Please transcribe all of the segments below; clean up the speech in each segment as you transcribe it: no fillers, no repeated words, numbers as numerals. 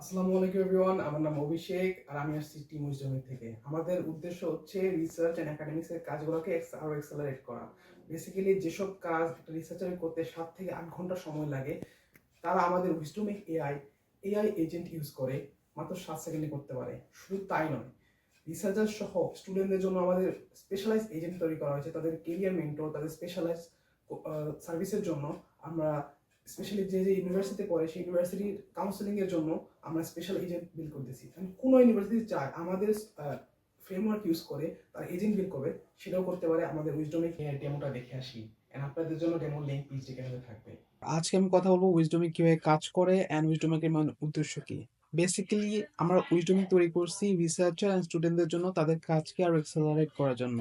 আসসালামু আলাইকুম এভরিওয়ান, আমার নাম অভিষেক আর আমি আসছি টিম উইজডমের থেকে। আমাদের উদ্দেশ্য হচ্ছে রিসার্চ এন্ড একাডেমিক্স এর কাজগুলোকে আরো এক্সেলারেট করা। বেসিক্যালি যেসব কাজ একটা রিসার্চারের করতে 7 থেকে 8 ঘন্টা সময় লাগে, তারা আমাদের উইজডমিক এআই এজেন্ট ইউজ করে মাত্র 7 সেকেন্ডে করতে পারে। শুধু তাই নয়, রিসার্চার সহ স্টুডেন্টদের জন্য আমাদের স্পেশালাইজ এজেন্ট তৈরি করা হয়েছে। তাদের কেরিয়ার মেন্টর, তাদের স্পেশালাইজ সার্ভিসের জন্য আমরা স্পেশালি যে যে ইউনিভার্সিটিতে পড়ে সেই ইউনিভার্সিটির কাউন্সেলিং এর জন্য আমরা স্পেশাল এজেন্ট বিল করতেছি। কোনো ইউনিভার্সিটি চায় আমাদের ফ্রেমওয়ার্ক ইউজ করে তার এজেন্ট বিল করবে, সেটাও করতে পারে। আমাদের উইজডমে ডেমোটা দেখে আসি, এন্ড আপনাদের জন্য ডেমো লিংক পিচ যেখানে থাকবে। আজকে আমি কথা বলবো উইজডমি কিভাবে কাজ করে এন্ড উইজডমিকের উদ্দেশ্য কি। বেসিক্যালি আমরা উইজডমি তৈরি করছি রিসার্চার এন্ড স্টুডেন্টদের জন্য, তাদের কাজকে আরো এক্সেলারেট করার জন্য।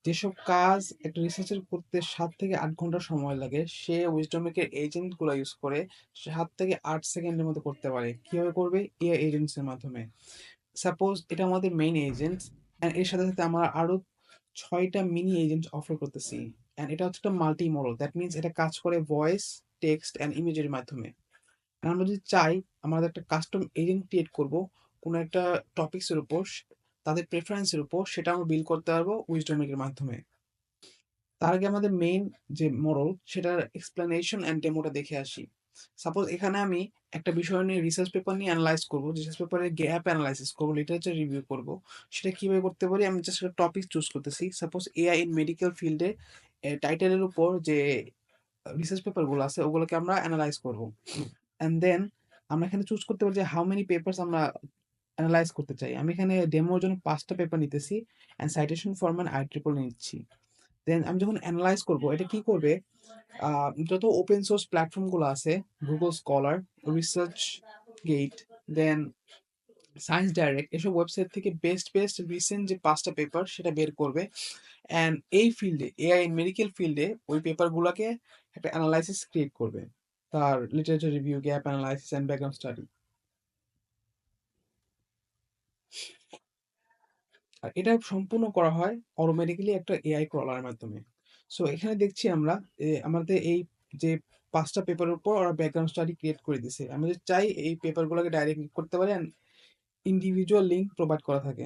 যেসব কাজ একটা রিসার্চের করতে 7 থেকে 8 ঘন্টা সময় লাগে, সে উইজডমিকের এজেন্ট গুলো ইউজ করে 7 থেকে 8 সেকেন্ডের মধ্যে করতে পারে। কিভাবে করবে? এআই এজেন্টস এর মাধ্যমে। সাপোজ এটা আমাদের মেইন এজেন্ট, এন্ড এর সাথে সাথে আমরা আরো 6টা মিনি এজেন্ট অফার করতেছি। এন্ড এটা হচ্ছে একটা মাল্টি মডেল, দ্যাট মিনস এটা কাজ করে ভয়েস, টেক্সট এন্ড ইমেজের মাধ্যমে। And আমরা যদি চাই আমাদের একটা কাস্টম এজেন্ট ক্রিয়েট করব কোনো একটা টপিকস এর উপর, তাদের প্রেফারেন্সের উপর, সেটা আমরা বিল করতে পারবো উইজডমিকের মাধ্যমে। তার আগে আমাদের মেইন যে মডেল সেটার এক্সপ্লেনেশন এন্ড ডেমোটা দেখে আসি। সাপোজ এখানে আমি একটা বিষয় নিয়ে রিসার্চ পেপার নিয়ে অ্যানালাইজ করবো, রিসার্চ পেপারের গ্যাপ অ্যানালাইসিস করবো, লিটারেচার রিভিউ করব। সেটা কিভাবে করতে পারি? আমি জাস্ট একটা টপিক চুজ করতেছি, সাপোজ এআই ইন মেডিকেল ফিল্ডে। টাইটেলের উপর যে রিসার্চ পেপার গুলো আছে ওগুলোকে আমরা অ্যানালাইজ করব। অ্যান্ড দেন আমরা এখানে চুজ করতে পারি যে হাউ মেনি পেপারস আমরা অ্যানালাইজ করতে চাই। আমি এখানে ডেমোর জন্য 5টা পেপার নিতেছি অ্যান্ড সাইটেশন ফরম্যাট IEEE নিচ্ছি। দেন আমি যখন অ্যানালাইজ করব, এটা কি করবে? যত ওপেন সোর্স প্ল্যাটফর্ম গুলো আছে, গুগল স্কলার, রিসার্চ গেট, দেন সায়েন্স ডাইরেক্ট, এসব ওয়েবসাইট থেকে বেস্ট বেস্ট রিসেন্ট যে 5টা পেপার সেটা বের করবে। অ্যান্ড এই ফিল্ডে, এআই মেডিকেল ফিল্ডে, ওই পেপারগুলোকে একটা অ্যানালাইসিস ক্রিয়েট করবে, তার literature review, gap analysis and background study. আর এটা সম্পূর্ণ করা হয় অটোমেটিক্যালি একটা এআই ক্রলার মাধ্যমে। সো এখানে দেখছি আমরা আমাদের এই যে 5টা পেপারের উপর ওরা ব্যাকগ্রাউন্ড স্টাডি ক্রিয়েট করে দিছে। আমরা যদি চাই এই পেপারগুলোকে ডাইরেক্ট করতে পারি, অ্যান্ড ইন্ডিভিজুয়াল লিঙ্ক প্রোভাইড করা থাকে।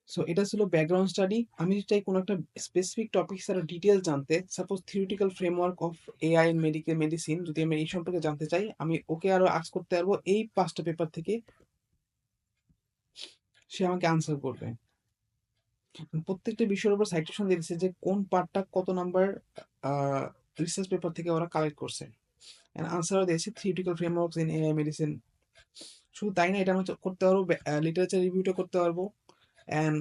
সো এটা ছিল ব্যাকগ্রাউন্ড স্টাডি। আমি যদি চাই কোনো একটা স্পেসিফিক টপিকস এর ডিটেলস জানতে, suppose theoretical framework of AI in medicine, যদি আমি এই সম্পর্কে জানতে চাই, আমি ওকে আরো আস্ক করতে পারবো এই 5টা পেপার থেকে, সে আমাকে আনসার করবে। প্রত্যেকটা বিষয়ের উপর সাইটেশন দিয়ে দিচ্ছে যে কোন পার্টটা কত নাম্বার রিসার্চ পেপার থেকে ওরা কালেক্ট করছে। এন্ড আনসারও দিয়েছে theoretical frameworks in AI medicine. শুধু তাই না, এটা আমি করতে পারবো, লিটারেচার রিভিউটা করতে পারবো, অ্যান্ড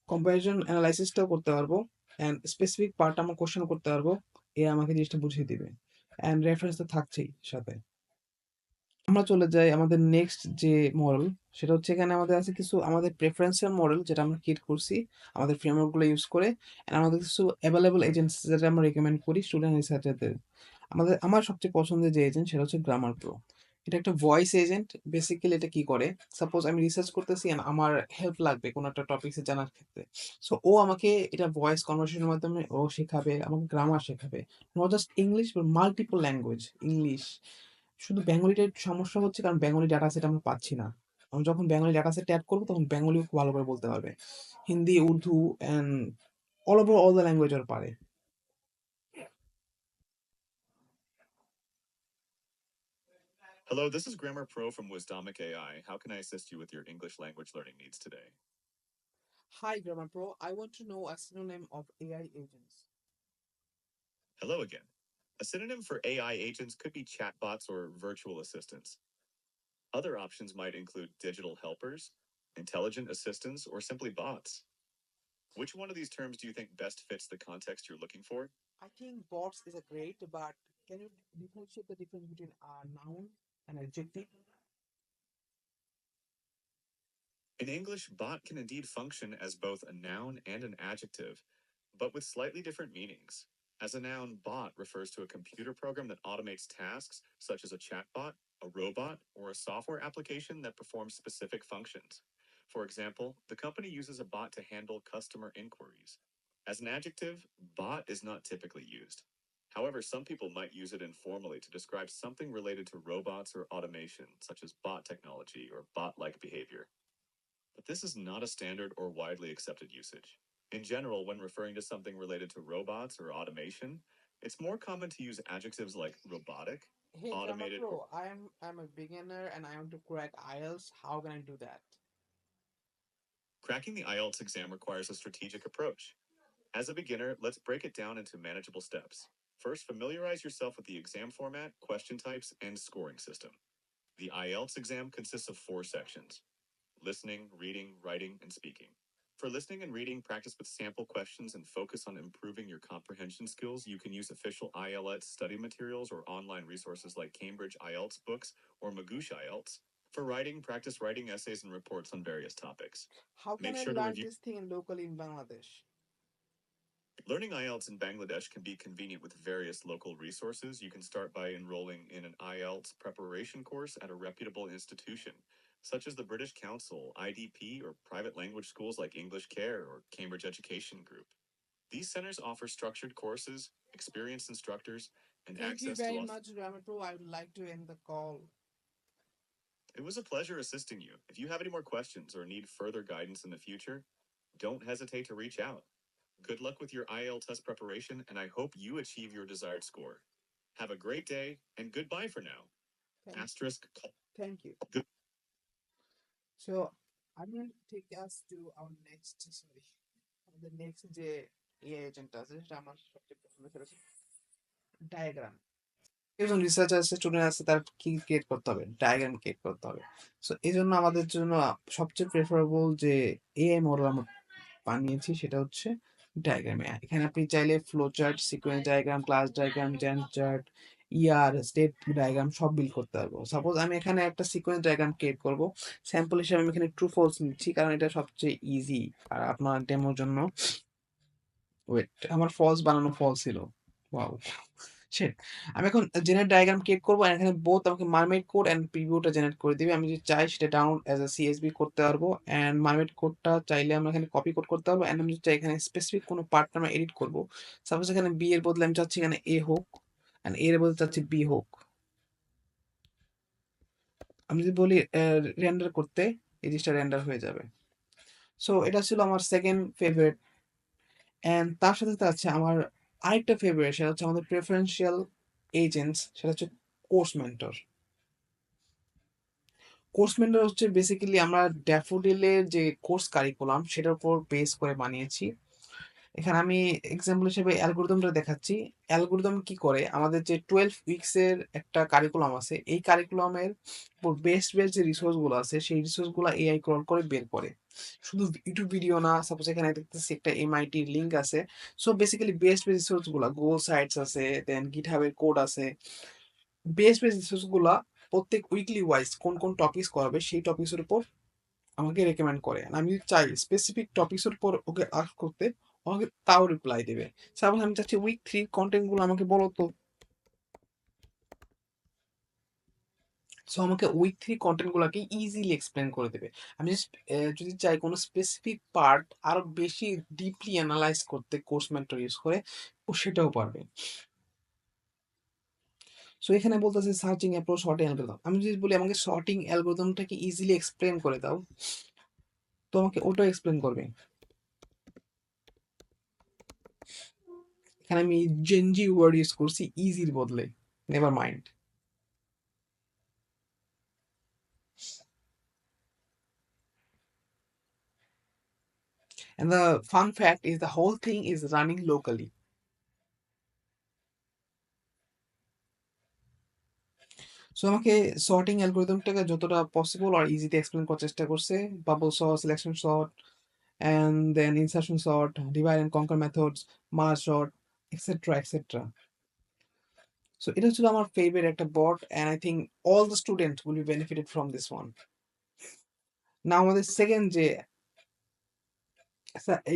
কম্পারিজন অ্যানালাইসিসটাও করতে পারবো, অ্যান্ড স্পেসিফিক পার্ট আমার কোশ্চেন করতে পারবো। এ আমাকে জিনিসটা বুঝিয়ে দিবে, অ্যান্ড রেফারেন্স তো থাকছেই সাথে। আমরা চলে যাই আমাদের নেক্সট যে মডেল, সেটা হচ্ছে এখানে আমাদের আছে কিছু আমাদের প্রেফারেন্সিয়াল মডেল যেটা আমরা ক্রিয়েট করছি আমাদের ফ্রেমওয়ার্কগুলো ইউজ করে। অ্যান্ড আমাদের কিছু অ্যাভেলেবল এজেন্টস যেটা আমরা রেকমেন্ড করি স্টুডেন্ট রিসার্চারদের। আমার সবচেয়ে পছন্দের যে এজেন্ট সেটা হচ্ছে গ্রামার প্রো। এটা একটা ভয়েস এজেন্ট। বেসিক্যালি এটা কি করে? সাপোজ আমি রিসার্চ করতেছি and আমার হেল্প লাগবে কোনো একটা টপিকস জানার ক্ষেত্রে। সো ও আমাকে এটা ভয়েস কনভারসেশনের মাধ্যমে ও শেখাবে, আমাকে গ্রামার শেখাবে। Not just English but multiple language. English, শুধু বেঙ্গলিটা একটু সমস্যা হচ্ছে কারণ বেঙ্গলি ডাটা সেট আমরা পাচ্ছি না। আমি যখন বেঙ্গলি ডাটা সেট অ্যাড করবো তখন বেঙ্গলিও খুব ভালো করে বলতে পারবে। Hindi, Urdu and all over all the language ওর পারে। Hello, this is Grammar Pro from Wisdomic AI. How can I assist you with your English language learning needs today? Hi, Grammar Pro. I want to know a synonym of AI agents. Hello again. A synonym for AI agents could be chatbots or virtual assistants. Other options might include digital helpers, intelligent assistants, or simply bots. Which one of these terms do you think best fits the context you're looking for? I think bots is a great, but can you differentiate the difference between a noun and adjective? In English, bot can indeed function as both a noun and an adjective, but with slightly different meanings. As a noun, bot refers to a computer program that automates tasks, such as a chatbot, a robot, or a software application that performs specific functions. For example, the company uses a bot to handle customer inquiries. As an adjective, bot is not typically used. However, some people might use it informally to describe something related to robots or automation, such as bot technology or bot like behavior. But this is not a standard or widely accepted usage. In general, when referring to something related to robots or automation, it's more common to use adjectives like robotic, Hey Drama automated, Pro, or I'm a beginner and I want to crack IELTS. How can I do that? cracking the IELTS exam requires a strategic approach. As a beginner, let's break it down into manageable steps. First, familiarize yourself with the exam format, question types, and scoring system. The IELTS exam consists of 4 sections: listening, reading, writing, and speaking. For listening and reading, practice with sample questions and focus on improving your comprehension skills. You can use official IELTS study materials or online resources like Cambridge IELTS books or Magoosh IELTS. For writing, practice writing essays and reports on various topics. How can Make I sure to learn review. this thing locally in Bangladesh? Learning IELTS in Bangladesh can be convenient with various local resources. You can start by enrolling in an IELTS preparation course at a reputable institution, such as the British Council, IDP, or private language schools like English Care or Cambridge Education Group. These centers offer structured courses, experienced instructors, and Thank you access to very auth. much, Drama Pro. I would like to end the call. It was a pleasure assisting you. If you have any more questions or need further guidance in the future, don't hesitate to reach out. Good luck with your IELTS test preparation, and I hope you achieve your desired score. Have a great day, and goodbye for now. Thank, Asterisk. thank you. Good. So I'm going to take us to our next, sorry, the next যে AI agent আছে সেটা আমার সবচেয়ে পছন্দ সেটা হচ্ছে diagram. একজন researcher আছে, স্টুডেন্ট আছে, তার কি ক্রিয়েট করতে হবে? ডায়াগ্রাম ক্রিয়েট করতে হবে। সো এই জন্য আমাদের জন্য সবচেয়ে প্রেফারেবল যে এআই মডেল আমরা বানিয়েছি সেটা হচ্ছে ডায়াগ্রাম। এখানে আপনি চাইলে flow chart, sequence diagram, class diagram, Gantt chart, state diagram সব বিল্ড করতে পারবো। সাপোজ আমি এখানে একটা সিকোয়েন্স ডায়াগ্রাম ক্রিয়েট করব, স্যাম্পল হিসেবে আমি এখানে ট্রু ফলস নিচ্ছি কারণ এটা সবচেয়ে ইজি। আর আপনার ডেমোর জন্য ওয়েট, আমার ফলস বানানো ফলস ছিল। Wow shit. আমি এখন জেনারেট ডায়াগ্রাম ক্রিয়েট করবো, আর এখানে বোথ আমাকে মার্মেড কোড এন্ড প্রিভিউটা জেনারেট করে দিবে। আমি যদি চাই সেটা ডাউন অ্যাজ এ সিএসভি করতে পারবো, এন্ড মার্মেড কোডটা চাইলে আমরা এখানে কপি কোড করতে পারবো। এন্ড আমি যদি চাই এখানে স্পেসিফিক কোনো পার্টটা আমরা এডিট করবো, সাপোজ এখানে বি এর বদলে আমি চাচ্ছি এখানে এ হোক, এন্ড এর বদলে চাচ্ছি বি হোক। আমি যদি বলি রেন্ডার করতে, এই জিনিসটা রেন্ডার হয়ে যাবে। সো এটা ছিল আমার সেকেন্ড ফেভারিট। এন্ড তার সাথে সাথে আছে আমার আরেকটা ফেভারিট, সেটা হচ্ছে আমাদের প্রেফারেন্সিয়াল এজেন্টস, সেটা হচ্ছে কোর্স মেন্টর। কোর্স মেন্টর হচ্ছে বেসিক্যালি আমরা ড্যাফোডিলের যে কোর্স কারিকুলাম সেটার উপর বেস করে বানিয়েছি। এখানে আমি এক্সাম্পল হিসেবে অ্যালগোরিদমটা দেখাচ্ছি। অ্যালগোরিদম কি করে, আমাদের যে 12 উইকসের একটা কারিকুলাম আছে, এই কারিকুলামের উপর বেস্ট বেস্ট যে রিসোর্সগুলো আছে সেই রিসোর্সগুলো এআই ক্রল করে বের করে। শুধু ইউটিউব ভিডিও না, সাপোজ এখানে দেখতেছি একটা এমআইটি লিঙ্ক আছে। সো বেসিক্যালি বেস্ট বেস্ট রিসোর্সগুলো, গুগল সাইটস আছে, দেন গিটহাবের কোড আছে, বেস্ট বেস্ট রিসোর্সগুলো প্রত্যেক উইকলি ওয়াইজ কোন কোন টপিকস করাবে সেই টপিকসের উপর আমাকে রেকমেন্ড করে। আর আমি যদি চাই স্পেসিফিক টপিকসের উপর ওকে আস্ক করতে, আমাকে তাও রিপ্লাই দেবে। সাপোজ আমি চাচ্ছি উইক 3 কন্টেন্টগুলো আমাকে বলো তো, সো আমাকে উইক 3 কন্টেন্টগুলোকে ইজিলি এক্সপ্লেন করে দেবে। আমি যদি চাই কোনো স্পেসিফিক পার্ট আরো বেশি ডিপলি অ্যানালাইজ করতে কোর্স মেন্টর ইউজ করে, ও সেটাও পারবে। সো এখানে বলতেছে সার্চিং অ্যাপ্রোচ, সর্টিং অ্যালগরিদম। আমি যদি বলি আমাকে সর্টিং অ্যালগরিদমটাকে ইজিলি এক্সপ্লেন করে দাও, তো আমাকে ওটাও এক্সপ্লেন করবে। এখানে আমি জেনজি ওয়ার্ড ইউজ করছি ইজির বদলে, never mind. And the fun fact is the whole thing is running locally. So আমাকে সর্টিং অ্যালগরিদমটাকে যতটা পসিবল আর ইজিতে এক্সপ্লেন করার চেষ্টা করছে। Bubble sort, selection sort, and then insertion sort, divide and conquer methods, merge sort, etc. etc. So it is আমার favorite একটা bot, and I think all the students will be benefited from this one. Now আমাদের second যে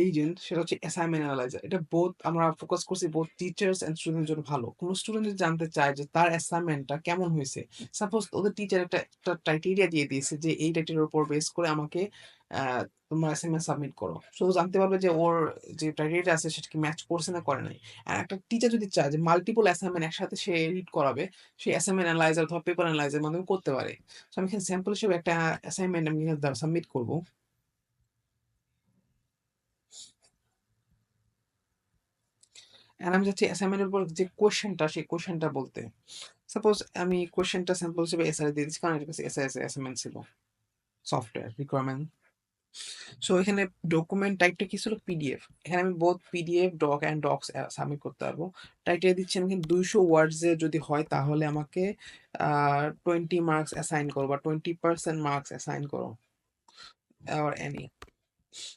agent সেটা হচ্ছে assignment analyser. এটা both আমরা focus করছি both teachers and স্টুডেন্টের জন্য ভালো। কোন স্টুডেন্ট যদি জানতে চায় যে তার অ্যাসাইনমেন্টটা কেমন হইছে। সাপোজ ওদের টিচার একটা ক্রাইটেরিয়া দিয়ে দিয়েছে যে এই ক্রাইটেরিয়ার উপর বেস করে আমাকে আ তোমার অ্যাসাইনমেন্ট সাবমিট করো। সো ও জানতে পারবে যে ওর যে ক্রাইটেরিয়াটা আছে সেটা কি ম্যাচ করছে না করে নাই। আর একটা টিচার যদি চায় যে মাল্টিপল অ্যাসাইনমেন্ট একসাথে সে রিড করাবে, সে অ্যাসাইনমেন্ট অ্যানালাইজার অথবা পেপার অ্যানালাইজার এর মাধ্যমে করতে পারে। সো আমি এখানে স্যাম্পল হিসেবে একটা অ্যাসাইনমেন্ট আমি এখানে সাবমিট করব। আমি চাচ্ছি অ্যাসাইনমেন্টের উপর যে কোয়েশ্চেনটা সেই কোয়েশ্চেনটা বলতে। সাপোজ আমি কোয়েশ্চেনটা স্যাম্পল হিসেবে এসআই দিয়ে দিচ্ছি কারণ এটার কাছে এসআই অ্যাসাইনমেন্ট ছিল সফটওয়্যার রিকোয়ারমেন্ট। সো এখানে ডকুমেন্ট টাইপটা কি ছিল পিডিএফ। এখানে আমি both PDF doc and docx submit করতে পারবো। টাইটেল দিচ্ছি আমি এখানে 200 ওয়ার্ডসে যদি হয় তাহলে আমাকে 20 মার্কস অ্যাসাইন করো বা 20% মার্কস অ্যাসাইন করো অর এনি।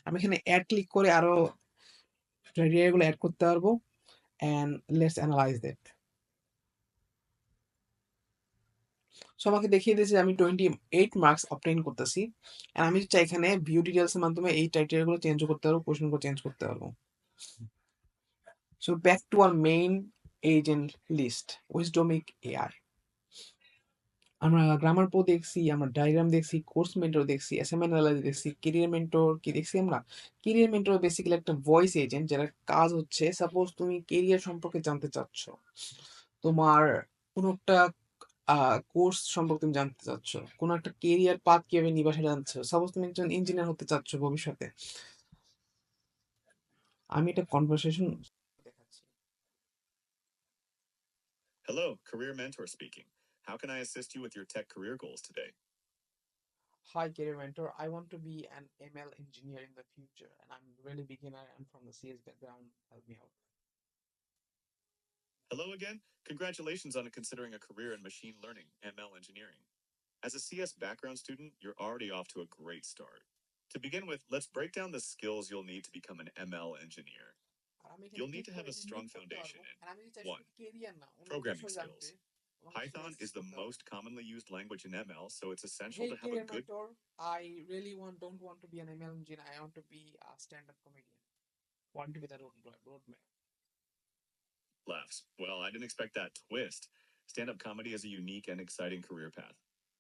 আমি এখানে অ্যাড ক্লিক করে আরো ক্রাইটেরিয়াগুলো অ্যাড করতে পারবো and let's analyse that. So আমাকে দেখিয়ে দিয়েছে আমি 28 মার্কস অবটেইন করতেছি। আর আমি চাই এখানে ভিউ ডিটেইলস এর মাধ্যমে এই ক্রাইটেরিয়া গুলো চেঞ্জ করতে পারবো, কোশ্চেন গুলো চেঞ্জ করতে পারবো। So back to our main agent list উইজডমিক এআই। আমরা গ্রামার প্রো দেখছি, আমরা ডায়াগ্রাম দেখছি, কোর্স মেন্টর দেখছি, অ্যাসাইনমেন্ট অ্যানালাইসিস দেখছি, কেরিয়ার মেন্টর কি দেখছি আমরা? কেরিয়ার মেন্টর বেসিক্যালি একটা ভয়েস এজেন্ট যার কাজ হচ্ছে সাপোজ তুমি কেরিয়ার সম্পর্কে জানতে চাচ্ছ। তোমার কোনো একটা কোর্স সম্পর্কে তুমি জানতে চাচ্ছ, কোনো একটা কেরিয়ার পাথ কিভাবে নিবা সেটা জানতে চাচ্ছ। সাপোজ তুমি একজন ইঞ্জিনিয়ার হতে চাচ্ছ ভবিষ্যতে। আমি এটা কনভারসেশন দেখাচ্ছি। Hello, Career Mentor speaking. How can I assist you with your tech career goals today? Hi, career mentor. I want to be an ML engineer in the future, and I'm really beginner and from the CS background. Help me out. Hello again. Congratulations on considering a career in machine learning, ML engineering. As a CS background student, you're already off to a great start. To begin with, let's break down the skills you'll need to become an ML engineer. আর আমি এখানে You'll need click to করে have a এটা strong link করতে foundation পারবো। in আর আমি যদি চাই 1. শুধু কেরিয়ার না অন্য Programming বিষয় জানতে, skills. আমাকে সেটা Python is অ্যাক্সেস the করতে হবে। most commonly used language in ML, so it's essential Hey, to have a career good mentor. I really don't want to be an ML engineer. I want to be a stand-up comedian. Want to be the roadmap. laughs. Well, I didn't expect that twist. Stand up comedy is a unique and exciting career path.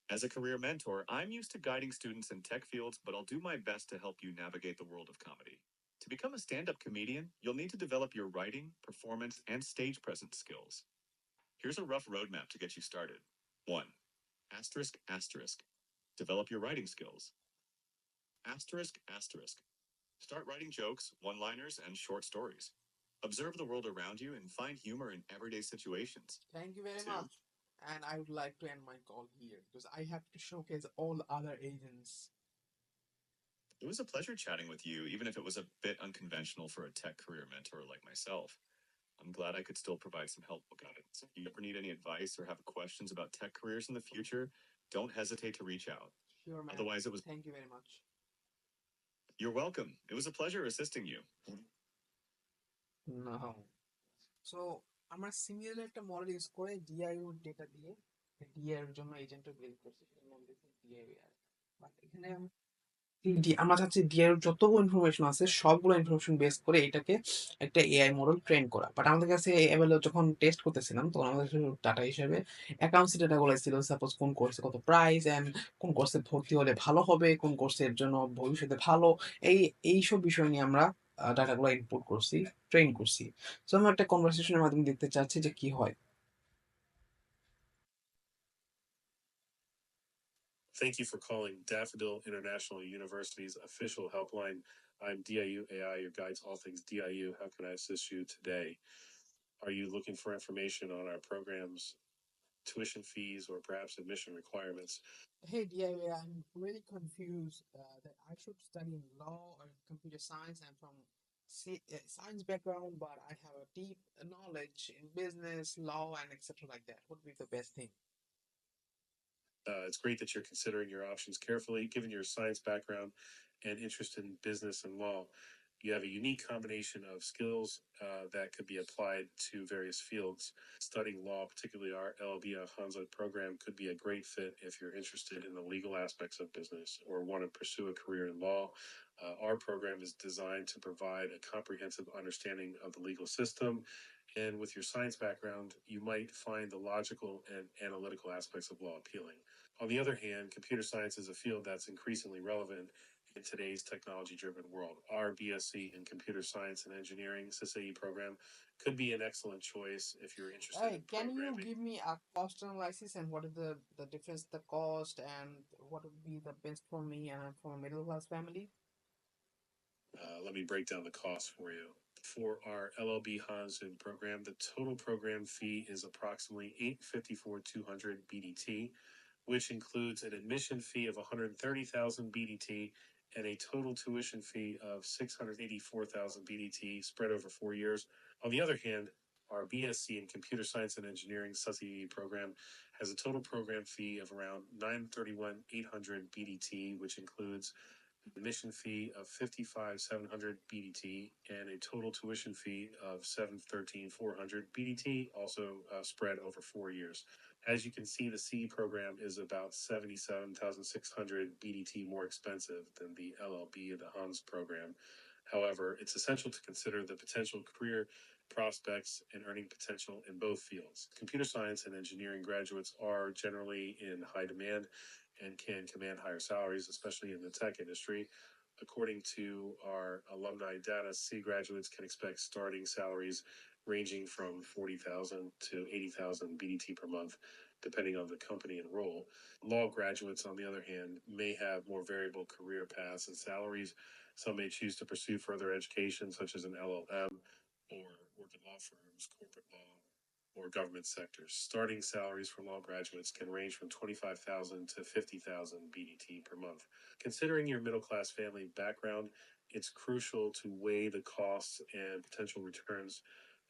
As a career mentor, I'm used to guiding students in tech fields, but I'll do my best to help you navigate the world of comedy. To become a stand up comedian, you'll need to develop your writing, performance, and stage presence skills. Here's a rough roadmap to get you started. 1. Asterisk, asterisk. Develop your writing skills. Asterisk, asterisk. Start writing jokes, one liners, and short stories. Observe the world around you and find humor in everyday situations. Thank you very 2. much. And I would like to end my call here because I have to showcase all other agents. It was a pleasure chatting with you, even if it was a bit unconventional for a tech career mentor like myself. I'm glad I could still provide some helpful guidance. If you ever need any advice or have questions about tech careers in the future, don't hesitate to reach out. Sure, man. Otherwise, it was. Thank you very much. You're welcome. It was a pleasure assisting you. No. So আমরা similar একটা model use করে DIO data দিয়ে DI এর জন্য এজেন্টও build করছি, সেটার নাম দিয়েছি ডিআইওআর। বাট এখানে আমরা চাচ্ছি ডিআই এর যতগুলো ইনফরমেশন আছে সবগুলো ইনফরমেশন বেস করে এটাকে একটা এআই মডেল ট্রেন করা। বাট আমাদের কাছে এভেলেবল যখন টেস্ট করতেছিলাম তখন আমাদের কাছে ডাটা হিসেবে অ্যাকাউন্টস ডাটাগুলো ছিল, সাপোজ কোন কোর্সে কত প্রাইস এন্ড কোন কোর্সে ভর্তি হলে ভালো হবে, কোন কোর্সের জন্য ভবিষ্যতে ভালো, এই এইসব বিষয় নিয়ে আমরা ডাটাগুলো ইনপুট করছি, ট্রেন করছি। সো আমরা একটা কনভারসেশনের মাধ্যমে দেখতে চাচ্ছি যে কি হয়। Thank you for calling Daffodil International University's official helpline. I'm DIU AI, your guide to all things DIU. How can I assist you today? Are you looking for information on our programs, tuition fees, or perhaps admission requirements? Hey, DIY, I'm really confused that I should study law or computer science. I'm from science background, but I have a deep knowledge in business, law, and etc. like that. What would be the best thing? It's great that you're considering your options carefully, given your science background and interest in business and law. You have a unique combination of skills that could be applied to various fields. Studying law, particularly our LLB Hansa program, could be a great fit if you're interested in the legal aspects of business or want to pursue a career in law. Our program is designed to provide a comprehensive understanding of the legal system. And with your science background, you might find the logical and analytical aspects of law appealing. On the other hand, computer science is a field that's increasingly relevant in today's technology-driven world. Our BSc in Computer Science and Engineering (CCE) program could be an excellent choice if you're interested in Hey, can you programming. give me a cost analysis and what is the difference, the cost, and what would be the best for me and I'm from a middle class family? Let me break down the cost for you. For our LLB Hansen program, the total program fee is approximately $854,200 BDT, which includes an admission fee of 130,000 BDT and a total tuition fee of 684,000 BDT spread over 4 years. On the other hand, our BSc in Computer Science and Engineering (SUSE) program has a total program fee of around 931,800 BDT, which includes admission fee of 55,700 BDT and a total tuition fee of 713,400 BDT, also spread over 4 years. As you can see, the CE program is about 77,600 BDT more expensive than the LLB, the Hans program. However, it's essential to consider the potential career prospects and earning potential in both fields. Computer science and engineering graduates are generally in high demand and can command higher salaries, especially in the tech industry. According to our alumni data, C graduates can expect starting salaries ranging from 40,000 to 80,000 BDT per month, depending on the company and role. Law graduates, on the other hand, may have more variable career paths and salaries. Some may choose to pursue further education, such as an LLM, or work in law firms, corporate law, or government sectors. Starting salaries for law graduates can range from 25,000 to 50,000 BDT per month. Considering your middle class family background, it's crucial to weigh the costs and potential returns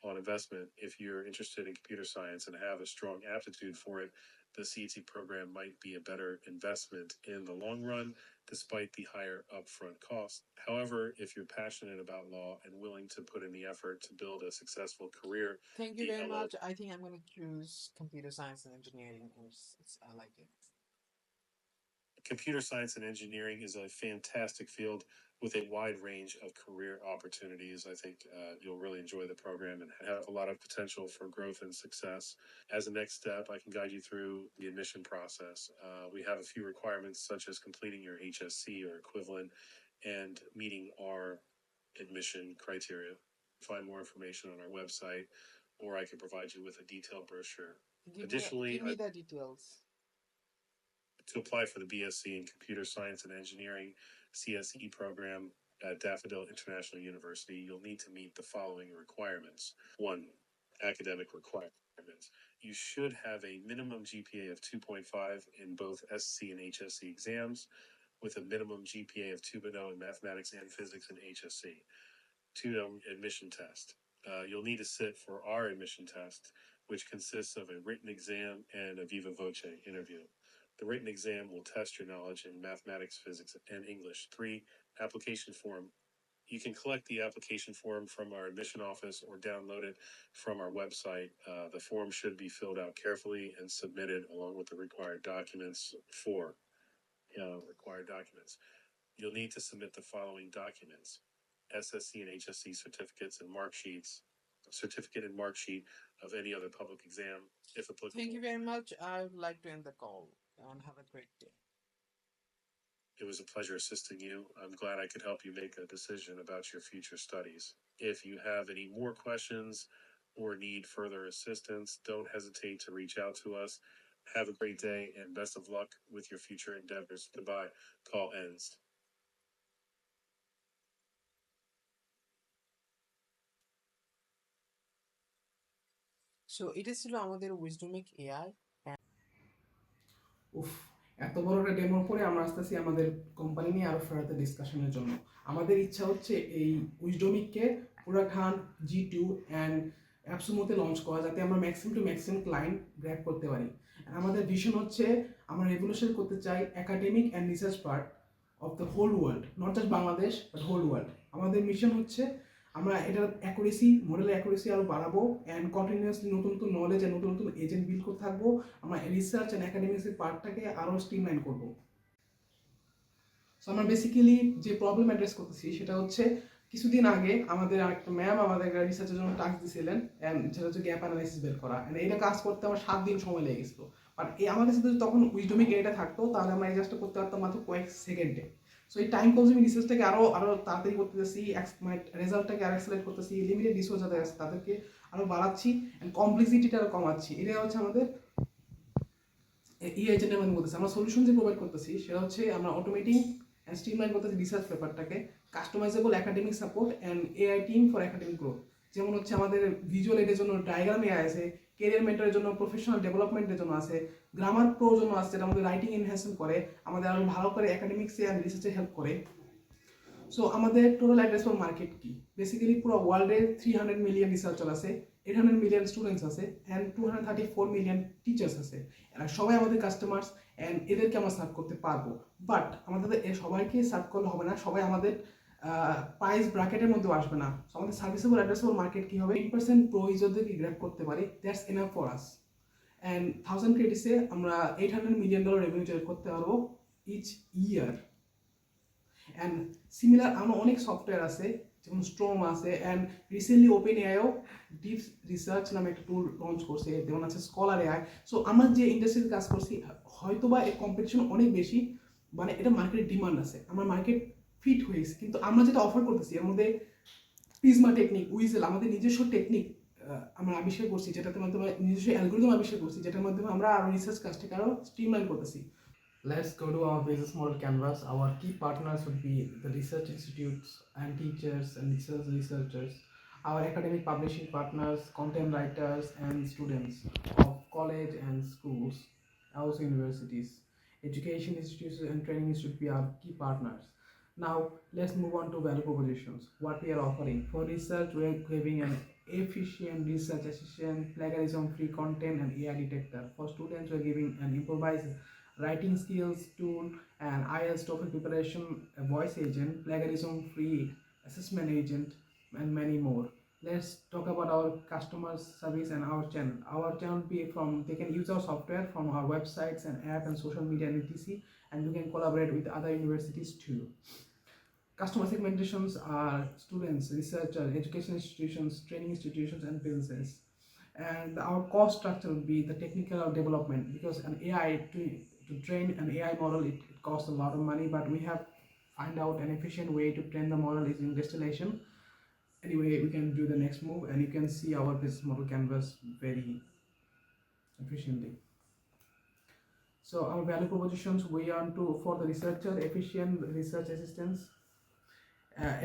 on investment. If you're interested in computer science and have a strong aptitude for it, the CET program might be a better investment in the long run, despite the higher upfront cost. However, if you're passionate about law and willing to put in the effort to build a successful career, Thank you the very LL much. I think I'm going to choose computer science and engineering. I like it. Computer science and engineering is a fantastic field with a wide range of career opportunities. I think you'll really enjoy the program and have a lot of potential for growth and success. As a next step, I can guide you through the admission process. We have a few requirements, such as completing your HSC or equivalent and meeting our admission criteria. Find more information on our website, or I can provide you with a detailed brochure. Additionally, give me the details. to apply for the BSc in Computer Science and Engineering CSE program at Daffodil International University, you'll need to meet the following requirements. 1. Academic requirements. You should have a minimum GPA of 2.5 in both SC and HSC exams, with a minimum GPA of 2.0 in mathematics and physics in HSC. 2. Admission test. You'll need to sit for our admission test, which consists of a written exam and a viva voce interview. The written exam will test your knowledge in mathematics, physics, and English. 3. Application form. You can collect the application form from our admission office or download it from our website. The form should be filled out carefully and submitted along with the required documents. 4. Required documents. You'll need to submit the following documents: SSC and HSC certificates and mark sheets, certificate and mark sheet of any other public exam, if applicable. Thank you very much. I would like to end the call and have a great day. It was a pleasure assisting you. I'm glad I could help you make a decision about your future studies. If you have any more questions or need further assistance, don't hesitate to reach out to us. Have a great day and best of luck with your future endeavors. Goodbye. Call ends. So এটা ছিল আমাদের উইজডমিক AI. উফ, এত বড় একটা ডেমোর পরে আমরা আসতেছি আমাদের কোম্পানি নিয়ে আরো ফার্দার ডিসকাশনের জন্য। আমাদের ইচ্ছা হচ্ছে এই উইজডমিককে পুরাখান G2 অ্যান্ড অ্যাপসুমোতে লঞ্চ করা, যাতে আমরা maximum to maximum client grab করতে পারি। আমাদের ভিশন হচ্ছে আমরা রেভলিউশন করতে চাই academic and research part of the whole world, not just Bangladesh but whole world. আমাদের মিশন হচ্ছে আমরা এটার অ্যাকুরেসি, মডেলের অ্যাকুরেসি আরও বাড়াবো অ্যান্ড কন্টিনিউয়াসলি নতুন নতুন নলেজ অ্যান্ড নতুন নতুন এজেন্ট বিল্ড করতে থাকবো। আমরা রিসার্চ অ্যান্ড একাডেমিক্সের পার্টটাকে আরও স্ট্রিমলাইন করবো। সো আমরা বেসিক্যালি যে প্রবলেম অ্যাড্রেস করতেছি সেটা হচ্ছে কিছুদিন আগে আমাদের একটা ম্যাম আমাদের রিসার্চের জন্য টাস্ক দিয়েছিলেন, অ্যান্ড সেটা হচ্ছে গ্যাপ অ্যানালাইসিস বের করা, অ্যান্ড এইটা কাজ করতে আমার 7 দিন সময় লেগে গেছিলো। বাট এই আমার কাছে যদি তখন উইজডমিক এটা থাকতো তাহলে আমরা এই কাজটা করতে পারতাম মাত্র কয়েক সেকেন্ডে। সো এই টাইম কনজিউমিং রিসার্চটাকে আরও তাড়াতাড়ি করতেছি, মানে রেজাল্টটাকে আরও এক্সেলারেট করতেছি, লিমিটেড রিসোর্স যাদের আছে তাদেরকে আরও বাড়াচ্ছি অ্যান্ড কমপ্লেক্সিটিটা আরও কমাচ্ছি। এটা হচ্ছে আমাদের এজেন্টের মধ্যে বলতেছি। আমরা সলিউশন যে প্রোভাইড করতেছি সেটা হচ্ছে আমরা অটোমেটিং অ্যান্ড স্ট্রিমলাইন করতেছি রিসার্চ পেপারটাকে, customizable academic support and AI team for academic growth. যেমন হচ্ছে আমাদের ভিজুয়াল এডের জন্য ডায়াগ্রাম এআই আছে, কেরিয়ার মেন্টরের জন্য, প্রফেশনাল ডেভেলপমেন্টের জন্য আছে, গ্রামার প্রোর জন্য আছে যেটা আমাদের রাইটিং এনহ্যান্সমেন্ট করে, আমাদের আরও ভালো করে একাডেমিক্সে অ্যান্ড রিসার্চে হেল্প করে। সো আমাদের টোটাল অ্যাড্রেসেবল মার্কেট কি? বেসিক্যালি পুরো ওয়ার্ল্ডে 300 মিলিয়ন রিসার্চার আছে, 800 মিলিয়ন স্টুডেন্টস আছে অ্যান্ড 234 মিলিয়ন টিচার্স আছে। এরা সবাই আমাদের কাস্টমার্স অ্যান্ড এদেরকে আমরা সার্ভ করতে পারবো। বাট আমাদের সবাইকে সার্ভ করলে হবে না, সবাই আমাদের প্রাইস ব্র্যাকেটের মধ্যেও আসবে না। সো আমাদের সার্ভিসেবল অ্যাড্রেসেবল মার্কেট কি হবে? 8% প্রো ইউজারদেরকে গ্র্যাব করতে পারি, that's enough for us. And 1000 ক্রেডিটসে আমরা $800 মিলিয়ন রেভিনিউ জেনারেট করতে পারবো ইচ ইয়ার। অ্যান্ড সিমিলার আরও অনেক সফটওয়্যার আছে, যেমন স্ট্রম আছে, অ্যান্ড রিসেন্টলি ওপেন এআইও ডিপ রিসার্চ নামে একটা টুল লঞ্চ করছে, যেমন আছে স্কলার এআই। সো আমরা যে ইন্ডাস্ট্রিতে কাজ করছি হয়তো বা এর কম্পিটিশন অনেক বেশি, মানে এটা মার্কেটের ডিমান্ড আছে, আমার মার্কেট ফিট হয়েছে, কিন্তু আমরা যেটা অফার করতেছি এর মধ্যে প্রিজমা টেকনিক, উইজেল, আমাদের নিজস্ব টেকনিক আমরা আবিষ্কার করছি, যেটাতে মাধ্যমে নিজস্ব অ্যালগোরিদম আবিষ্কার করছি, যেটার মাধ্যমে আমরা আরও রিসার্চ কাজটাকে আরও স্ট্রিমলাইন করতেছি। Let's go to our business model canvas. Our key partners would be the research institutes and teachers and researchers, our academic publishing partners, content writers and students of college and schools, also universities. Education institutes and training institutes be our key partners. Now let's move on to value propositions. What we are offering for research, we are giving an efficient research assistant, plagiarism-free content and AI detector. For students, we are giving an improvised writing skills tool and IELTS TOEFL preparation, a voice agent, plagiarism-free assessment agent, and many more. Let's talk about our customer service and our channel. Our channel be from, they can use our software from our websites and app and social media and etc. And you can collaborate with other universities too. Customer segmentations are students, researchers, education institutions, training institutions, and businesses. And our cost structure would be the technical development, because an AI to train an AI model, it costs a lot of money, but we have find out an efficient way to train the model using distillation. Anyway, we can do the next move and you can see our business model canvas very efficiently. So our value propositions, we want to, for the researcher, efficient research assistance,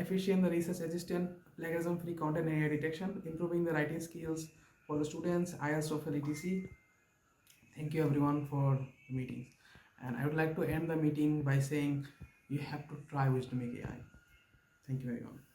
efficient research assistant, plagiarism free content and AI detection, improving the writing skills for the students, IELTS TOEFL etc. Thank you everyone for the meeting, and I would like to end the meeting by saying you have to try Wisdomic AI. Thank you very much.